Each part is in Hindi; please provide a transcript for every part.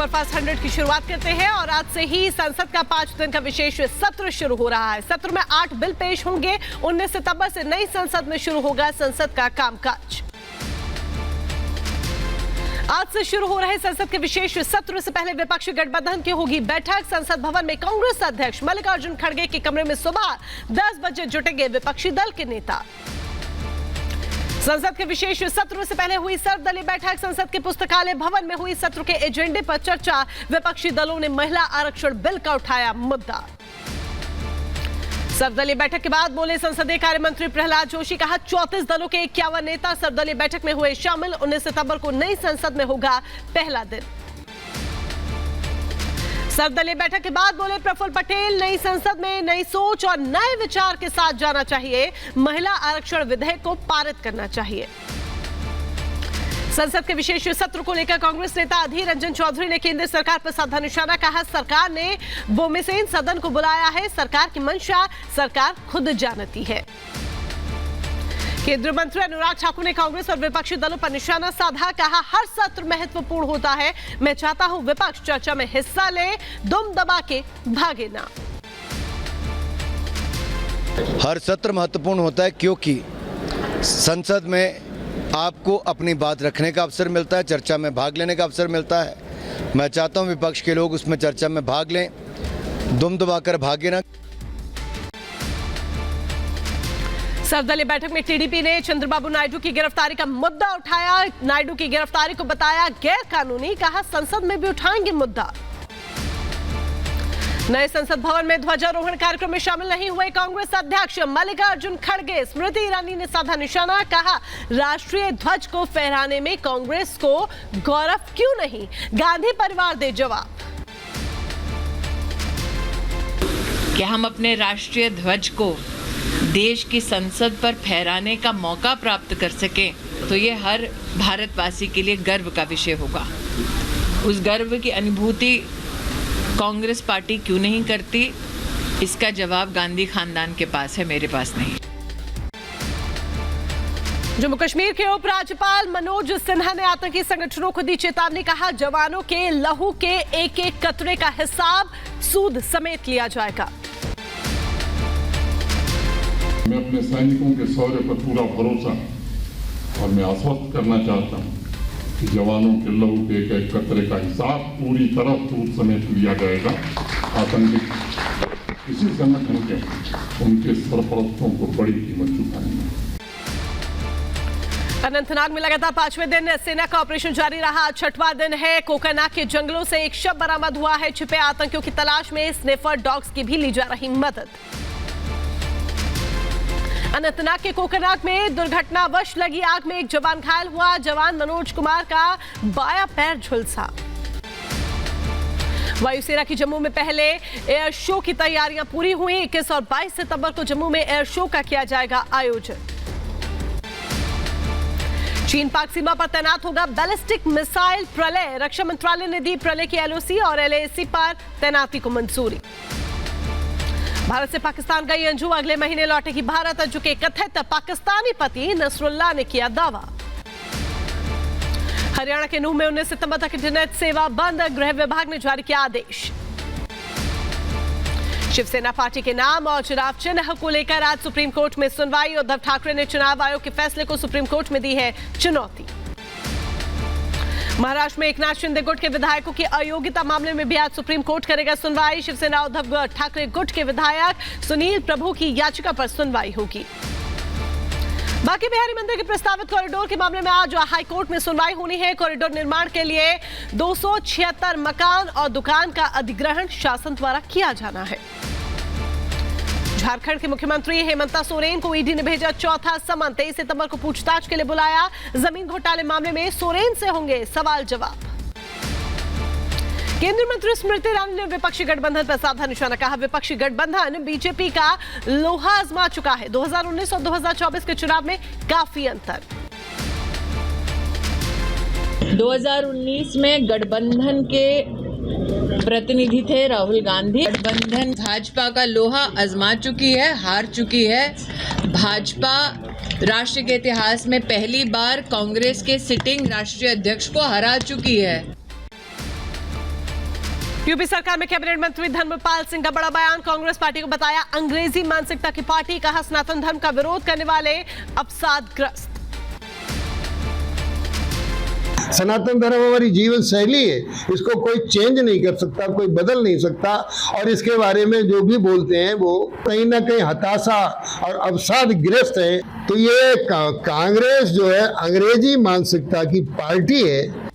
सुपरफास्ट 100 की शुरुआत करते हैं और आज से ही संसद का 5 दिन का विशेष सत्र शुरू हो रहा है। सत्र में 8 बिल पेश होंगे। 19 सितंबर से नई संसद में शुरू होगा संसद का कामकाज। आज से शुरू हो रहे संसद के विशेष सत्र से पहले विपक्षी गठबंधन की होगी बैठक। संसद भवन में कांग्रेस अध्यक्ष मल्लिकार्जुन खड़गे के कमरे में सुबह 10 बजे जुटेंगे विपक्षी दल के नेता। संसद के विशेष सत्र से पहले हुई सर्वदलीय बैठक। संसद के पुस्तकालय भवन में हुई सत्र के एजेंडे पर चर्चा। विपक्षी दलों ने महिला आरक्षण बिल का उठाया मुद्दा। सर्वदलीय बैठक के बाद बोले संसदीय कार्य मंत्री प्रहलाद जोशी। कहा 34 दलों के 51 नेता सर्वदलीय बैठक में हुए शामिल। 19 सितंबर को नई संसद में होगा पहला दिन। सर्वदलीय बैठक के बाद बोले प्रफुल्ल पटेल, नई संसद में नई सोच और नए विचार के साथ जाना चाहिए। महिला आरक्षण विधेयक को पारित करना चाहिए। संसद के विशेष सत्र को लेकर कांग्रेस नेता अधीर रंजन चौधरी ने केंद्र सरकार पर साधा निशाना। कहा सरकार ने बोमेसेन सदन को बुलाया है। सरकार की मंशा सरकार खुद जानती है। केंद्रीय मंत्री अनुराग ठाकुर ने कांग्रेस और विपक्षी दलों पर निशाना साधा। कहा हर सत्र महत्वपूर्ण होता है। मैं चाहता हूं विपक्ष चर्चा में हिस्सा ले, दुम दबा के भागे ना। हर सत्र महत्वपूर्ण होता है क्योंकि संसद में आपको अपनी बात रखने का अवसर मिलता है, चर्चा में भाग लेने का अवसर मिलता है। मैं चाहता हूं विपक्ष के लोग उसमें चर्चा में भाग लें, दुम दबाकर भागे ना। सर्वदलीय बैठक में टीडीपी ने चंद्रबाबू नायडू की गिरफ्तारी का मुद्दा उठाया। नायडू की गिरफ्तारी को बताया गैर कानूनी। कहा संसद में भी उठाएंगे मुद्दा। नए संसद भवन में ध्वजारोहण कार्यक्रम में शामिल नहीं हुए कांग्रेस अध्यक्ष मल्लिकार्जुन खड़गे। स्मृति ईरानी ने साधा निशाना। कहा राष्ट्रीय ध्वज को फहराने में कांग्रेस को गौरव क्यों नहीं, गांधी परिवार दे जवाब। कि हम अपने राष्ट्रीय ध्वज को देश की संसद पर फहराने का मौका प्राप्त कर सकें तो ये हर भारतवासी के लिए गर्व का विषय होगा। उस गर्व की अनुभूति कांग्रेस पार्टी क्यों नहीं करती, इसका जवाब गांधी खानदान के पास है, मेरे पास नहीं। जम्मू कश्मीर के उपराज्यपाल मनोज सिन्हा ने आतंकी संगठनों को दी चेतावनी। कहा जवानों के लहू के एक एक कतरे का हिसाब सूद समेत लिया जाएगा। मैं अपने सैनिकों के शौर्य पर पूरा भरोसा और मैं आश्वस्त करना चाहता हूं कि जवानों के लहू के एक एक कतरे का हिसाब पूरी तरह सूद समेत लिया जाएगा। आतंकी किसी संगठन के उनके सरपरस्तों को बड़ी कीमत चुकानी है। अनंतनाग में लगातार 5वें दिन सेना का ऑपरेशन जारी रहा। 6वां दिन है। कोकरनाग के जंगलों से एक शव बरामद हुआ है। छिपे आतंकियों की तलाश में स्निफर डॉग्स की भी ली जा रही मदद। अनंतनाग के कोकरनाग में दुर्घटनावश लगी आग में एक जवान घायल हुआ। जवान मनोज कुमार का बायां पैर झुलसा। वायुसेना की जम्मू में पहले एयर शो की तैयारियां पूरी हुई। 21 और 22 सितंबर को जम्मू में एयर शो का किया जाएगा आयोजन। चीन पाक सीमा पर तैनात होगा बैलिस्टिक मिसाइल प्रलय। रक्षा मंत्रालय ने दी प्रलय की एलओसी और एलएसी पर तैनाती को मंजूरी। भारत से पाकिस्तान गई अंजू अगले महीने लौटेगी भारत। अंजू के कथित पाकिस्तानी पति नसरुल्लाह ने किया दावा। हरियाणा के नूह में 19 सितंबर तक इंटरनेट सेवा बंद। गृह विभाग ने जारी किया आदेश। शिवसेना पार्टी के नाम और चुनाव चिन्ह को लेकर आज सुप्रीम कोर्ट में सुनवाई। उद्धव ठाकरे ने चुनाव आयोग के फैसले को सुप्रीम कोर्ट में दी है चुनौती। महाराष्ट्र में एकनाथ शिंदे गुट के विधायकों की अयोग्यता मामले में भी आज सुप्रीम कोर्ट करेगा सुनवाई। शिवसेना उद्धव ठाकरे गुट के विधायक सुनील प्रभु की याचिका पर सुनवाई होगी। बांके बिहारी मंदिर के प्रस्तावित कॉरिडोर के मामले में आज हाई कोर्ट में सुनवाई होनी है। कॉरिडोर निर्माण के लिए 276 मकान और दुकान का अधिग्रहण शासन द्वारा किया जाना है। झारखंड के मुख्यमंत्री हेमंत सोरेन को ईडी ने भेजा चौथा समन। 23 सितंबर को पूछताछ के लिए बुलाया। जमीन घोटाले मामले में सोरेन से होंगे सवाल जवाब। केंद्रीय मंत्री स्मृति ईरानी ने विपक्षी गठबंधन पर साधा निशाना। कहा विपक्षी गठबंधन बीजेपी का लोहा आजमा चुका है। 2019 और 2024 के चुनाव में काफी अंतर। 2019 में गठबंधन के प्रतिनिधि थे राहुल गांधी। गठबंधन भाजपा का लोहा आजमा चुकी है, हार चुकी है। भाजपा राष्ट्र के इतिहास में पहली बार कांग्रेस के सिटिंग राष्ट्रीय अध्यक्ष को हरा चुकी है। यूपी सरकार में कैबिनेट मंत्री धर्मपाल सिंह का बड़ा बयान। कांग्रेस पार्टी को बताया अंग्रेजी मानसिकता की पार्टी। कहा सनातन धर्म का विरोध करने वाले अवसादग्रस्त। सनातन धर्म हमारी जीवन शैली है, इसको कोई चेंज नहीं कर सकता, कोई बदल नहीं सकता। और इसके बारे में जो भी बोलते हैं वो कहीं ना कहीं हताशा और अवसादग्रस्त है। तो ये कांग्रेस जो है अंग्रेजी मानसिकता की पार्टी है।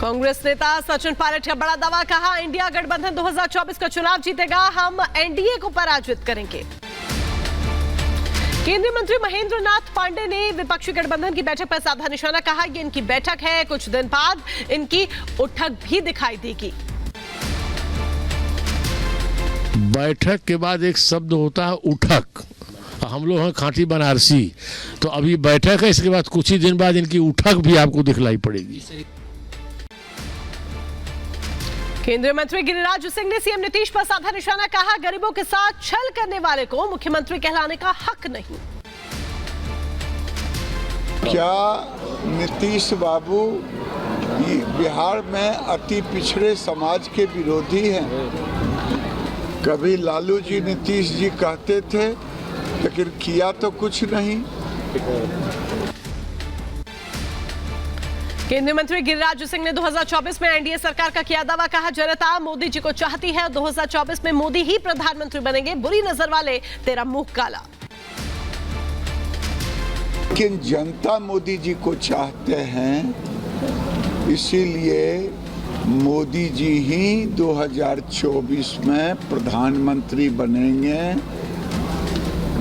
कांग्रेस नेता सचिन पायलट का बड़ा दावा। कहा इंडिया गठबंधन 2024 का चुनाव जीतेगा, हम एनडीए को पराजित करेंगे। केंद्रीय मंत्री महेंद्र नाथ पांडे ने विपक्षी गठबंधन की बैठक पर साधा निशाना। कहा ये इनकी बैठक है, कुछ दिन बाद इनकी उठक भी दिखाई देगी। बैठक के बाद एक शब्द होता है उठक। हम लोग हैं खांटी बनारसी, तो अभी बैठक है, इसके बाद कुछ ही दिन बाद इनकी उठक भी आपको दिखलाई पड़ेगी। केंद्रीय मंत्री गिरिराज सिंह ने सीएम नीतीश पर साधा निशाना। कहा गरीबों के साथ छल करने वाले को मुख्यमंत्री कहलाने का हक नहीं। क्या नीतीश बाबू बिहार में अति पिछड़े समाज के विरोधी हैं? कभी लालू जी नीतीश जी कहते थे, लेकिन किया तो कुछ नहीं। केंद्रीय मंत्री गिरिराज सिंह ने 2024 में एनडीए सरकार का किया दावा। कहा जनता मोदी जी को चाहती है, 2024 में मोदी ही प्रधानमंत्री बनेंगे। बुरी नजर वाले तेरा मुंह काला। लेकिन जनता मोदी जी को चाहते हैं, इसीलिए मोदी जी ही 2024 में प्रधानमंत्री बनेंगे।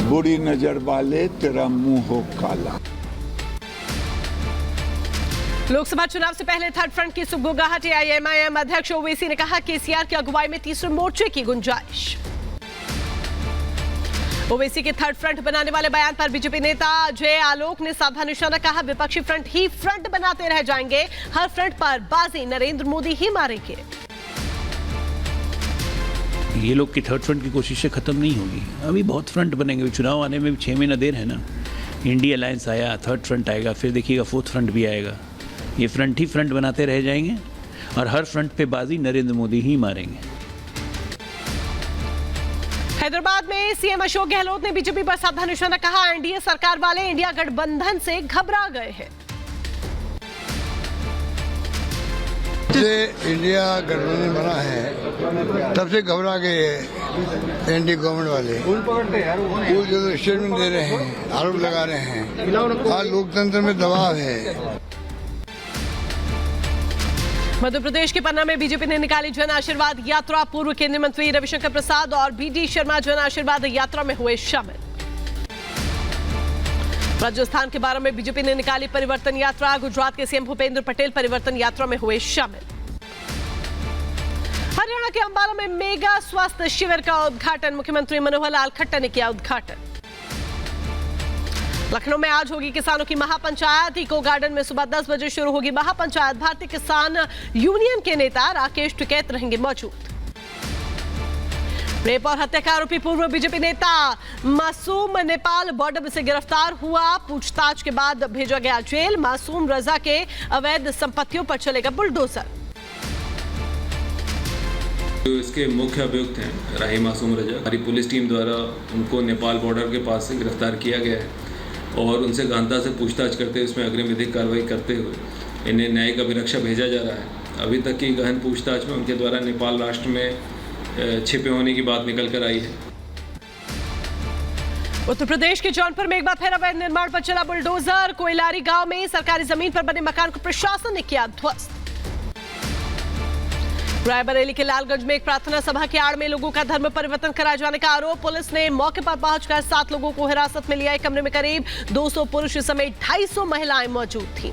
बुरी नजर वाले तेरा मुंह हो काला। लोकसभा चुनाव से पहले थर्ड फ्रंट की सुगबुगाहट। एआईएमआईएम अध्यक्ष ओवैसी ने कहा केसीआर की अगुवाई में तीसरे मोर्चे की गुंजाइश। ओवैसी के थर्ड फ्रंट बनाने वाले बयान पर बीजेपी नेता अजय आलोक ने साधा निशाना। कहा विपक्षी फ्रंट ही फ्रंट बनाते रह जाएंगे, हर फ्रंट पर बाजी नरेंद्र मोदी ही मारेंगे। ये लोग की थर्ड फ्रंट की कोशिशें खत्म नहीं होगी, अभी बहुत फ्रंट बनेंगे। चुनाव आने में 6 महीना देर है ना। इंडिया अलायंस आया, थर्ड फ्रंट आएगा, फिर देखिएगा फोर्थ फ्रंट भी आएगा। ये फ्रंट ही फ्रंट बनाते रह जाएंगे और हर फ्रंट पे बाजी नरेंद्र मोदी ही मारेंगे। हैदराबाद में सीएम अशोक गहलोत ने बीजेपी पर साधा निशाना। कहा एनडीए सरकार वाले इंडिया गठबंधन से घबरा गए हैं। इंडिया गठबंधन बना है तब से घबरा गए एनडीए गवर्नमेंट वाले। वो जो स्टेटमेंट दे रहे हैं, आरोप लगा रहे हैं, आज लोकतंत्र में दबाव है। मध्य प्रदेश के पन्ना में बीजेपी ने निकाली जन आशीर्वाद यात्रा। पूर्व केंद्रीय मंत्री रविशंकर प्रसाद और बीडी शर्मा जन आशीर्वाद यात्रा में हुए शामिल। राजस्थान के बारां में बीजेपी ने निकाली परिवर्तन यात्रा। गुजरात के सीएम भूपेंद्र पटेल परिवर्तन यात्रा में हुए शामिल। हरियाणा के अंबाला में मेगा स्वास्थ्य शिविर का उद्घाटन। मुख्यमंत्री मनोहर लाल खट्टर ने किया उद्घाटन। लखनऊ में आज होगी किसानों की महापंचायत। इको गार्डन में सुबह 10 बजे शुरू होगी महापंचायत। भारतीय किसान यूनियन के नेता राकेश टिकैत रहेंगे मौजूद। रेप और हत्या का आरोपी पूर्व बीजेपी नेता मासूम नेपाल बॉर्डर से गिरफ्तार हुआ। पूछताछ के बाद भेजा गया जेल। मासूम रजा के अवैध संपत्तियों पर चलेगा बुलडोजर। जो इसके मुख्य अभियुक्त हैं राही मासूम रजा, हमारी पुलिस टीम द्वारा उनको नेपाल बॉर्डर के पास से गिरफ्तार किया गया है और उनसे गहनता से पूछताछ करते हुए इसमें अग्रिम विधिक कार्रवाई करते हुए इन्हें न्यायिक अभिरक्षा भेजा जा रहा है। अभी तक की गहन पूछताछ में उनके द्वारा नेपाल राष्ट्र में छिपे होने की बात निकल कर आई है। उत्तर प्रदेश के जौनपुर में एक बार फिर अवैध निर्माण पर चला बुलडोजर। कोयलारी गांव में सरकारी जमीन पर बने मकान को प्रशासन ने किया ध्वस्त। रायबरेली के लालगंज में एक प्रार्थना सभा की आड़ में लोगों का धर्म परिवर्तन कराए जाने का आरोप। पुलिस ने मौके पर पहुंचकर 7 लोगों को हिरासत में लिया। एक कमरे में करीब 200 पुरुष समेत 250 महिलाएं मौजूद थीं।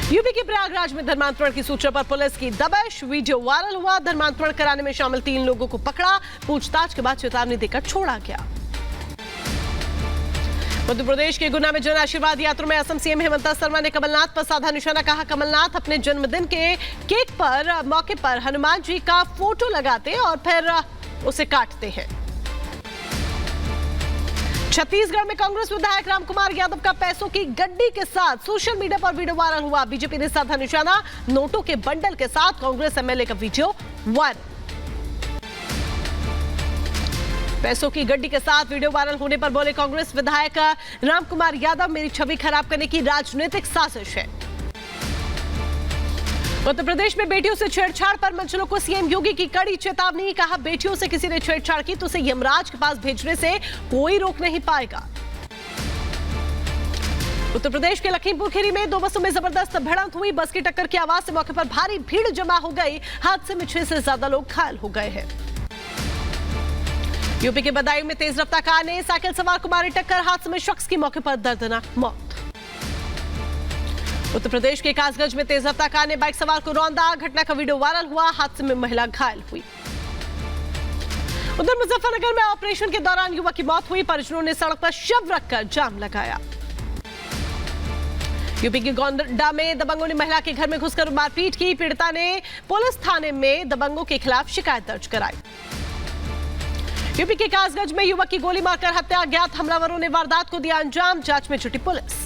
यूपी के प्रयागराज में धर्मांतरण की सूचना पर पुलिस की दबिश। वीडियो वायरल हुआ। धर्मांतरण कराने में शामिल 3 लोगों को पकड़ा। पूछताछ के बाद चेतावनी देकर छोड़ा गया। मध्य प्रदेश के गुना में जन आशीर्वाद यात्रा में असम सीएम हेमंत शर्मा ने कमलनाथ पर साधा निशाना। कहा कमलनाथ अपने जन्मदिन के केक पर मौके पर हनुमान जी का फोटो लगाते और फिर उसे काटते हैं। छत्तीसगढ़ में कांग्रेस विधायक रामकुमार यादव का पैसों की गड्डी के साथ सोशल मीडिया पर वीडियो वायरल हुआ। बीजेपी ने साधा निशाना, नोटों के बंडल के साथ कांग्रेस एमएलए का वीडियो वायरल। पैसों की गड्डी के साथ वीडियो वायरल होने पर बोले कांग्रेस विधायक रामकुमार यादव, मेरी छवि खराब करने की राजनीतिक साजिश है। उत्तर प्रदेश में बेटियों से छेड़छाड़ पर मंचलों को सीएम योगी की कड़ी चेतावनी। कहा, बेटियों से किसी ने छेड़छाड़ की तो उसे यमराज के पास भेजने से कोई रोक नहीं पाएगा। उत्तर प्रदेश के लखीमपुर खीरी में दो बसों में जबरदस्त भिड़ंत हुई। बस की टक्कर की आवाज से मौके पर भारी भीड़ जमा हो गई। हादसे में 6 से ज्यादा लोग घायल हो गए हैं। यूपी के बदायूं में तेज रफ्तार कार ने साइकिल सवार को मारी टक्कर। हादसे में शख्स की मौके पर दर्दनाक मौत। उत्तर प्रदेश के कासगंज में तेज रफ्तार कार ने बाइक सवार को रौंदा। घटना का वीडियो वायरल हुआ। हादसे में महिला घायल हुई। उधर मुजफ्फरनगर में ऑपरेशन के दौरान युवक की मौत हुई। परिजनों ने सड़क पर शव रखकर जाम लगाया। यूपी के गोंडा में दबंगों ने महिला के घर में घुसकर मारपीट की। पीड़िता ने पुलिस थाने में दबंगों के खिलाफ शिकायत दर्ज कराई। यूपी के कासगंज में युवक की गोली मारकर हत्या। अज्ञात हमलावरों ने वारदात को दिया अंजाम। जांच में जुटी पुलिस।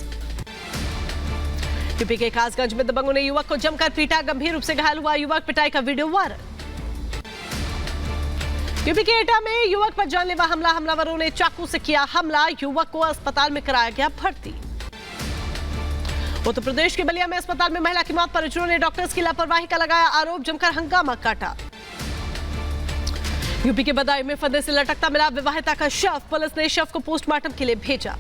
यूपी के कासगंज में दबंगों ने युवक को जमकर पीटा। गंभीर रूप से घायल हुआ युवक। पिटाई का वीडियो वायरल। यूपी के एटा में युवक पर जानलेवा हमला। हमलावरों ने चाकू से किया हमला। युवक को अस्पताल में कराया गया भर्ती। उत्तर प्रदेश के बलिया में अस्पताल में महिला की मौत। परिजनों ने डॉक्टर्स की लापरवाही का लगाया आरोप। जमकर हंगामा काटा। यूपी के बदायूं में फंदे से लटकता मिला विवाहिता का शव। पुलिस ने शव को पोस्टमार्टम के लिए भेजा।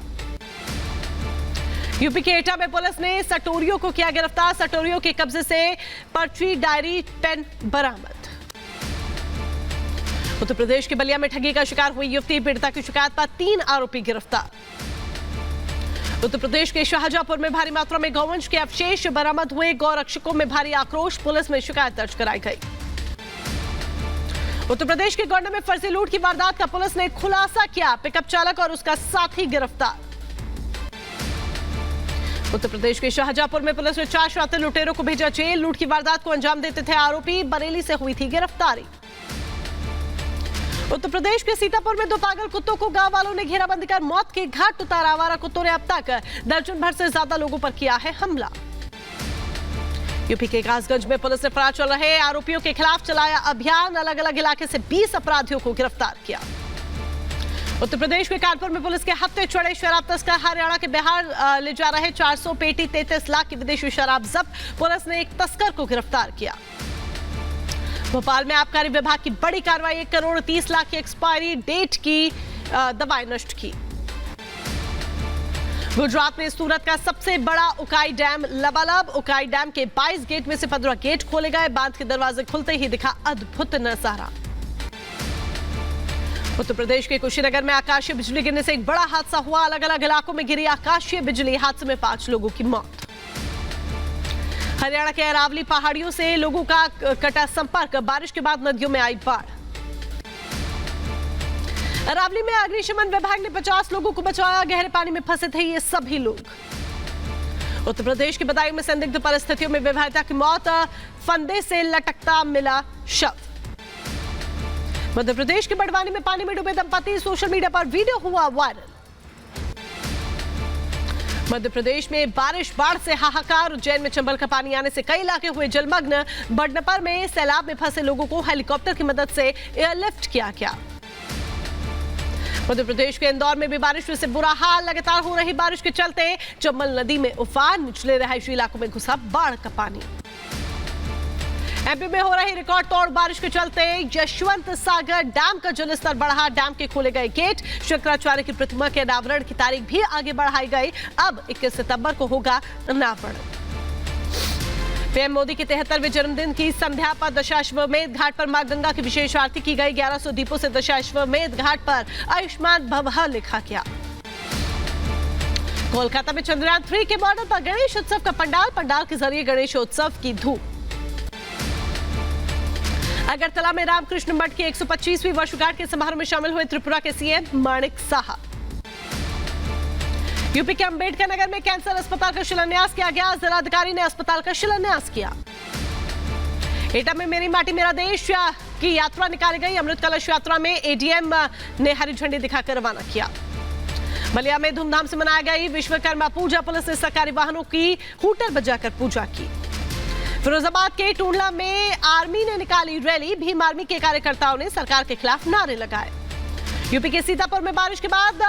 यूपी के एटा में पुलिस ने सटोरियों को किया गिरफ्तार। सटोरियों के कब्जे से पर्ची, डायरी, पेन बरामद। उत्तर प्रदेश के बलिया में ठगी का शिकार हुई युवती। पीड़िता की शिकायत पर 3 आरोपी गिरफ्तार। उत्तर प्रदेश के शाहजहांपुर में भारी मात्रा में गौवंश के अवशेष बरामद हुए। गौरक्षकों में भारी आक्रोश। पुलिस में शिकायत दर्ज कराई गई। उत्तर प्रदेश के गोंडा में फर्जी लूट की वारदात का पुलिस ने खुलासा किया। पिकअप चालक और उसका साथी गिरफ्तार। उत्तर प्रदेश के शाहजहांपुर में पुलिस ने 4 शातिर लुटेरों को भेजा जेल। लूट की वारदात को अंजाम देते थे आरोपी। बरेली से हुई थी गिरफ्तारी। उत्तर प्रदेश के सीतापुर में 2 पागल कुत्तों को गांव वालों ने घेराबंदी कर मौत के घाट उतारा। आवारा कुत्तों ने अब तक दर्जन भर से ज्यादा लोगों पर किया है हमला। यूपी के कासगंज में पुलिस ने फरार चल रहे आरोपियों के खिलाफ चलाया अभियान। अलग अलग इलाके से 20 अपराधियों को गिरफ्तार किया। उत्तर प्रदेश के कानपुर में पुलिस के हत्थे चढ़े शराब तस्कर हरियाणा के बिहार ले जा रहे 400 पेटी 33 लाख की विदेशी शराब जब्त। पुलिस ने एक तस्कर को गिरफ्तार किया। भोपाल में आबकारी विभाग की बड़ी कार्रवाई। 1 करोड़ 30 लाख की एक्सपायरी डेट की दवाएं नष्ट की। गुजरात में सूरत का सबसे बड़ा उकाई डैम लबालब। उकाई डैम के 22 गेट में से 15 गेट खोले गए। बांध के दरवाजे खुलते ही दिखा अद्भुत नजारा। उत्तर प्रदेश के कुशीनगर में आकाशीय बिजली गिरने से एक बड़ा हादसा हुआ। अलग अलग इलाकों में गिरी आकाशीय बिजली। हादसे में 5 लोगों की मौत। हरियाणा के अरावली पहाड़ियों से लोगों का कटा संपर्क। बारिश के बाद नदियों में आई बाढ़। अरावली में अग्निशमन विभाग ने 50 लोगों को बचाया। गहरे पानी में फंसे थे ये सभी लोग। उत्तर प्रदेश के बदायूं में संदिग्ध परिस्थितियों में विवाहिता की मौत। फंदे से लटकता मिला शव। मध्य प्रदेश के बड़वानी में पानी में डूबे दंपति। सोशल मीडिया पर वीडियो हुआ वायरल। मध्य प्रदेश में बारिश बाढ़ से हाहाकार। उज्जैन में चंबल का पानी आने से कई इलाके हुए जलमग्न। बडनपर में सैलाब में फंसे लोगों को हेलीकॉप्टर की मदद से एयरलिफ्ट किया गया। मध्य प्रदेश के इंदौर में भी बारिश से बुरा हाल। लगातार हो रही बारिश के चलते चंबल नदी में उफान। निचले रहायशी इलाकों में घुसा बाढ़ का पानी। एमपी में हो रही रिकॉर्ड तोड़ बारिश के चलते यशवंत सागर डैम का जलस्तर बढ़ा। डैम के खोले गए गेट। शंकराचार्य की प्रतिमा के अनावरण की तारीख भी आगे बढ़ाई गई। अब 21 सितंबर को होगा अनावरण। पीएम मोदी के 73वें जन्मदिन की संध्या पर दशाश्वमेध घाट पर मां गंगा की विशेष आरती की गई। 1100 दीपों से दशाश्वमेध घाट पर आयुष्मान भवः लिखा गया। कोलकाता में चंद्रयान 3 के मॉडल पर गणेश उत्सव का पंडाल के जरिए गणेशोत्सव की धूम। अगरतला में रामकृष्ण मठ की 125वीं वर्षगांठ के समारोह में शामिल हुए त्रिपुरा के सीएम माणिक साहा। यूपी के अंबेडकर नगर में कैंसर अस्पताल का शिलान्यास किया गया। जिलाधिकारी ने अस्पताल का शिलान्यास किया। एटा में मेरी माटी मेरा देश की यात्रा निकाली गई। अमृत कलश यात्रा में एडीएम ने हरी झंडी दिखाकर रवाना किया। बलिया में धूमधाम से मनाया गई विश्वकर्मा पूजा। पुलिस ने सरकारी वाहनों की हूटर बजाकर पूजा की। फिरोजाबाद के टूंडला में आर्मी ने निकाली रैली। भीम आर्मी के कार्यकर्ताओं ने सरकार के खिलाफ नारे लगाए। यूपी के सीतापुर में बारिश के बाद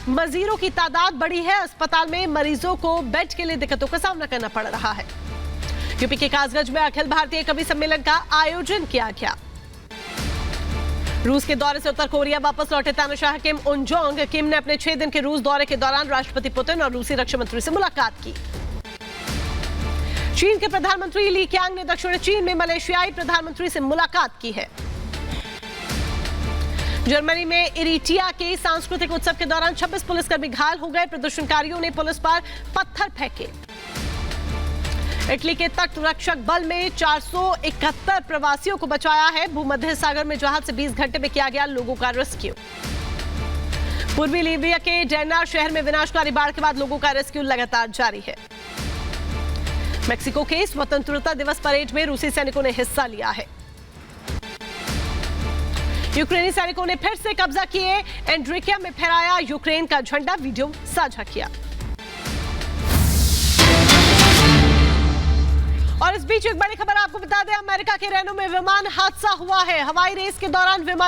मरीजों की तादाद बढ़ी है। अस्पताल में मरीजों को बेड के लिए दिक्कतों का सामना करना पड़ रहा है। यूपी के कासगंज में अखिल भारतीय कवि सम्मेलन का आयोजन किया गया। रूस के दौरे से उत्तर कोरिया वापस लौटे तानाशाह किम उन जोंग। किम ने अपने 6 दिन के रूस दौरे के दौरान राष्ट्रपति पुतिन और रूसी रक्षा मंत्री से मुलाकात की। चीन के प्रधानमंत्री ली कीयांग ने दक्षिण चीन में मलेशियाई प्रधानमंत्री से मुलाकात की है। जर्मनी में इरिटिया के सांस्कृतिक उत्सव के दौरान 26 पुलिसकर्मी घायल हो गए। प्रदर्शनकारियों ने पुलिस पर पत्थर फेंके। इटली के तट रक्षक बल में 471 प्रवासियों को बचाया है। भूमध्य सागर में जहाज से 20 घंटे में किया गया लोगों का रेस्क्यू। पूर्वी लीबिया के डेना शहर में विनाशकारी बाढ़ के बाद लोगों का रेस्क्यू लगातार जारी है। मेक्सिको के स्वतंत्रता दिवस परेड में रूसी सैनिकों ने हिस्सा लिया है। यूक्रेनी सैनिकों ने फिर से कब्जा किए। एंड्रिकिया में फहराया यूक्रेन का झंडा। वीडियो साझा किया। और इस बीच एक बड़ी खबर आपको बता दें, अमेरिका के रेनो में विमान हादसा हुआ है। हवाई रेस के दौरान विमान